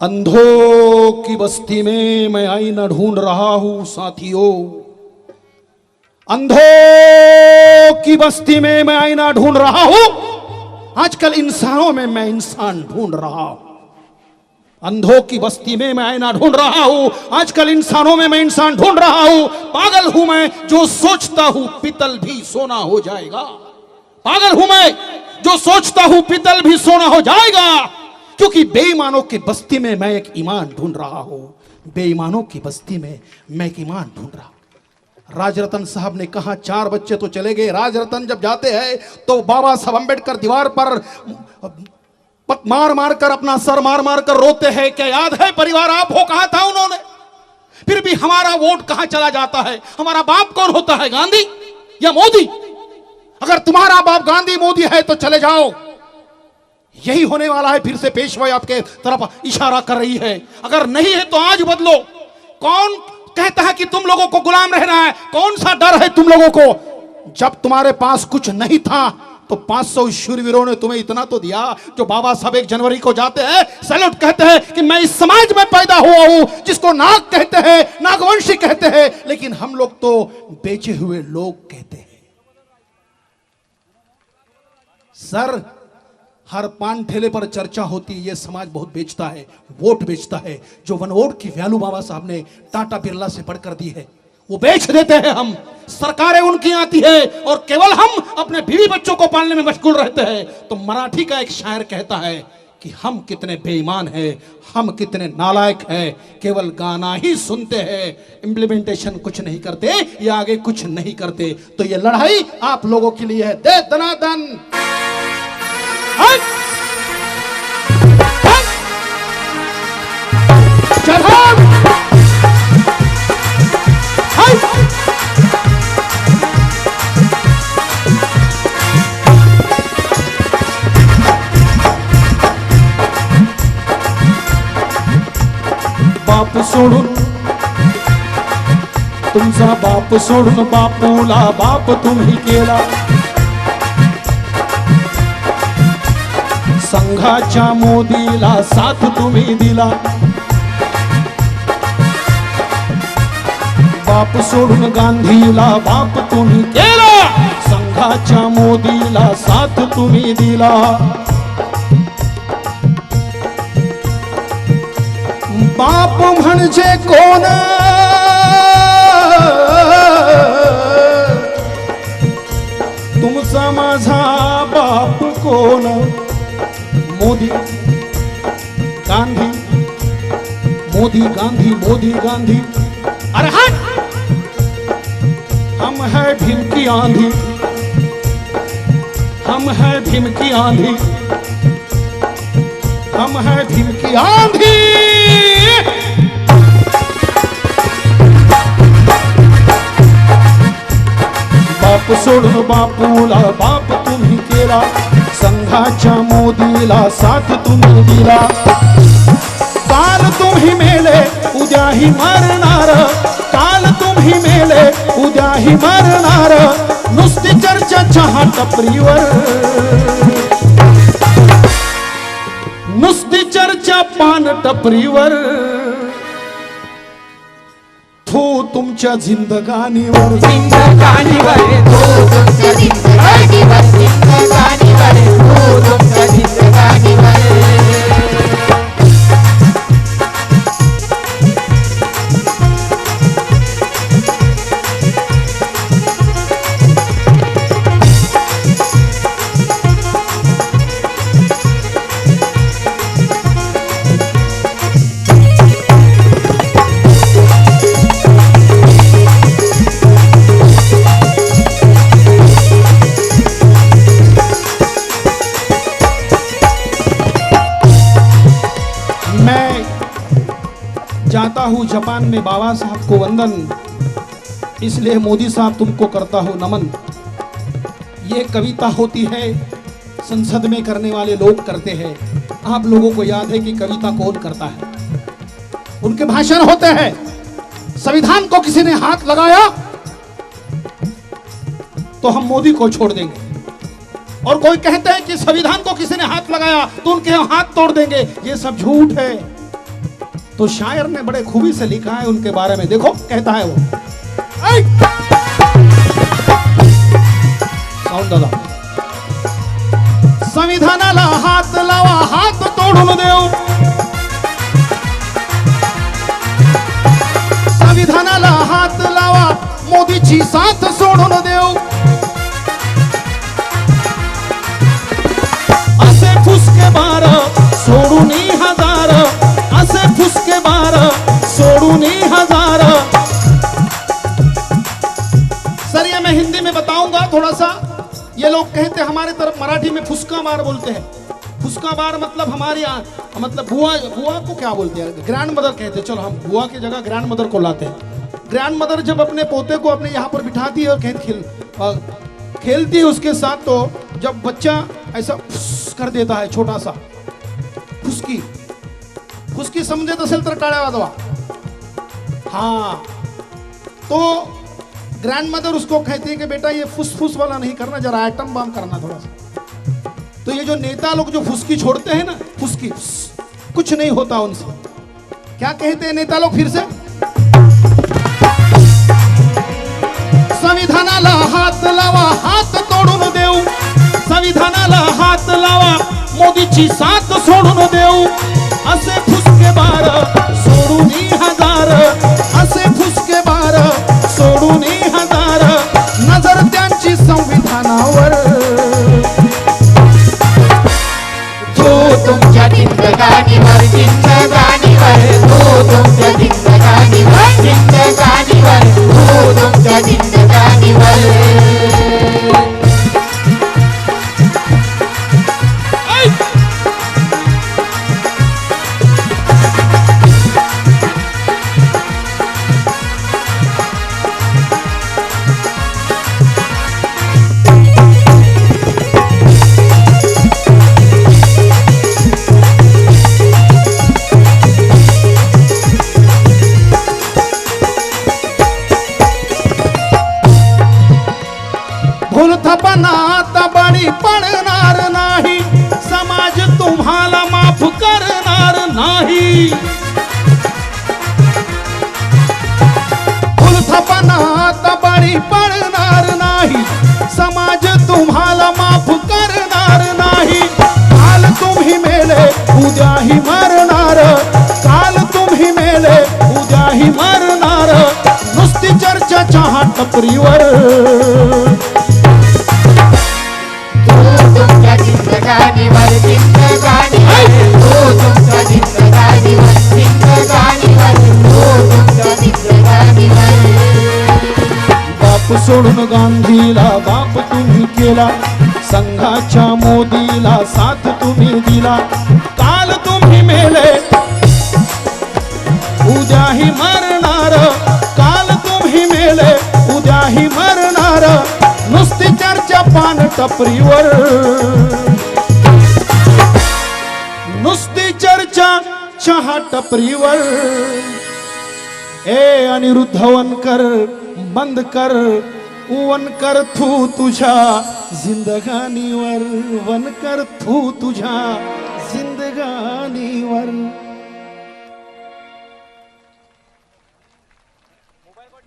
अंधों की बस्ती में मैं आईना ढूंढ रहा हूं साथियों। अंधों की बस्ती में मैं आईना ढूंढ रहा हूं। आजकल इंसानों में मैं इंसान ढूंढ रहा हूं। अंधों की बस्ती में मैं आईना ढूंढ रहा हूं। आजकल इंसानों में मैं इंसान ढूंढ रहा हूं। पागल हूं मैं जो सोचता हूं पितल भी सोना हो जाएगा। पागल हूं मैं जो सोचता हूं पितल भी सोना हो जाएगा। क्योंकि बेईमानों की बस्ती में मैं एक ईमान ढूंढ रहा हूं। बेईमानों की बस्ती में मैं एक ईमान ढूंढ रहा हूं। राजरतन साहब ने कहा 4 बच्चे तो चले गए। राजरतन जब जाते हैं तो बाबा साहब अंबेडकर दीवार पर मार मार कर अपना सर मार मार कर रोते हैं। क्या याद है परिवार आप हो, कहा था उन्होंने। फिर भी हमारा वोट कहां चला जाता है। हमारा बाप कौन होता है, गांधी या मोदी? अगर तुम्हारा बाप गांधी मोदी है तो चले जाओ। यही होने वाला है। फिर से पेशवाई आपके तरफ इशारा कर रही है। अगर नहीं है तो आज बदलो। कौन कहता है कि तुम लोगों को गुलाम रहना है? कौन सा डर है तुम लोगों को? जब तुम्हारे पास कुछ नहीं था तो 500 शूरवीरों ने तुम्हें इतना तो दिया। जो बाबा साहब 1 जनवरी को जाते हैं, सैल्यूट कहते हैं कि मैं इस समाज में पैदा हुआ हूं जिसको नाग कहते हैं, नागवंशी कहते हैं, लेकिन हम लोग तो बेचे हुए लोग कहते हैं। सर, हर पान ठेले पर चर्चा होती है, ये समाज बहुत बेचता है, वोट बेचता है। जो 1 वोट की वैल्यू बाबा साहब ने टाटा बिरला से बढ़कर दी है वो बेच देते हैं हम। सरकारें उनकी आती है और केवल हम अपने बीवी बच्चों को पालने में मशगूल रहते हैं। तो मराठी का एक शायर कहता है कि हम कितने बेईमान हैं, हम कितने नालायक हैं। केवल गाना ही सुनते हैं, इंप्लीमेंटेशन कुछ नहीं करते या आगे कुछ नहीं करते। तो ये लड़ाई आप लोगों के लिए है। दे दनादन बाप सोडून तुमचा बाप सोडून बापूला बाप तुम्ही केला। संघाच्या मोदीला साथ तुम्ही दिला। बाप सोडून गांधीला बाप तुम्ही केला। संघाच्या मोदीला साथ तुम्ही दिला। बाप म्हणजे कोण? तुमचा माझा बाप कोण? मोदी गांधी, मोदी गांधी, मोदी गांधी। अरे हट! हम है भीम की आंधी, हम है भीम की आंधी, हम है भीम की आंधी। बाप सोडून बापूला बाप तुम्ही केला। संघाच्या मोदीला साथ तुम्ही दिला। काल तुम्ही मेले उद्याही मरणार। काल तुम्ही मेले उद्याही मरणार। नुसती चर्चा चहा टपरीवर, नुसती चर्चा पान टपरीवर। थो तुमच्या जिंदगानीवर, जिंदगानीवर थो तुमच्या जिंदगानीवर, जिंदगानीवर थो तुमच्या जिंदगानीवर। जाता हूं जापान में बाबा साहब को वंदन, इसलिए मोदी साहब तुमको करता हूं नमन। ये कविता होती है संसद में करने वाले लोग करते हैं। आप लोगों को याद है कि कविता कौन करता है? उनके भाषण होते हैं। संविधान को किसी ने हाथ लगाया तो हम मोदी को छोड़ देंगे। और कोई कहते हैं कि संविधान को किसी ने हाथ लगाया तो उनके हाथ तोड़ देंगे। ये सब झूठ है। तो शायर ने बड़े खूबी से लिखा है उनके बारे में, देखो कहता है वो, साऊंड दादा, संविधानाला हात लावा, हात तोडून देऊ, संविधानाला हात लावा, मोदीची साथ सोडून देऊ, असे फुसके बार सोडून हजार, असे फुसके बार सोडून हजार। सर ये मैं हिंदी में बताऊंगा थोड़ा सा, ये लोग कहते हैं हमारे तरफ मराठी में फुसका बार बोलते हैं। फुसका बार मतलब हमारे यहाँ मतलब बुआ, बुआ को क्या बोलते हैं, ग्रैंड मदर कहते हैं। चलो हम बुआ की जगह ग्रैंड मदर को लाते हैं। ग्रैंड मदर जब अपने पोते को अपने यहाँ पर बिठाती है और खेलती है उसके साथ, तो जब बच्चा ऐसा फुस कर देता है छोटा सा, फुसकी, फुसकी समझत असेल तर टाळ्या वाजवा। हाँ, तो ग्रैंड मदर उसको कहती है कि बेटा ये फुसफुस वाला नहीं करना, जरा एटम बम करना थोड़ा सा। तो ये जो नेता लोग जो फुसकी छोड़ते हैं ना, फुसकी, कुछ नहीं होता उनसे। क्या कहते हैं नेता लोग फिर से, संविधानाला हात लावा, हात तोडून देऊ, संविधानाला हात लावा, मोदीची साथ सोडून देऊ, असे फुसके बार सोडून हजार, असे फुसके बार सोडून हजार, नजर त्यांची संविधानावर, तू तुमच्या जिंदगानीवर, जिंदगानीवर, तू तुमच्या जिंदगानीवर, जिंदगानीवर, तू तुमच्या जिंदगानीवर। भूलथापणा आता बळी पडणार नाही, समाज तुम्हाला माफ करणार नाही। भूलथापणा आता बळी पडणार नाही, समाज तुम्हाला माफ करणार नाही। काल तुम्ही मेले उद्याही मरणार, काल तुम्ही मेले उद्याही मरणार, नुसती चर्चा चहा टपरीवर, तुमच्या जिंदगानीवर, जिंदगानीवर, तू तुमच्या जिंदगानीवर, जिंदगानीवर, तू तुमच्या जिंदगानीवर। बाप सोडून गांधीला बाप तुम्ही केला, संघाच्या मोदीला साथ तुम्ही दिला, काल तुम्ही मेले उद्याही मरणार, काल तुम्ही मेले उद्याही मरणार, नुसती चर्चा पान टपरीवर, नुसती चर्चा चहा टपरीवर। ए अनिरुद्ध वनकर बंद कर, वनकर थू तुझ्या जिंदगानीवर, वनकर थू तुझ्या जिंदगानीवर।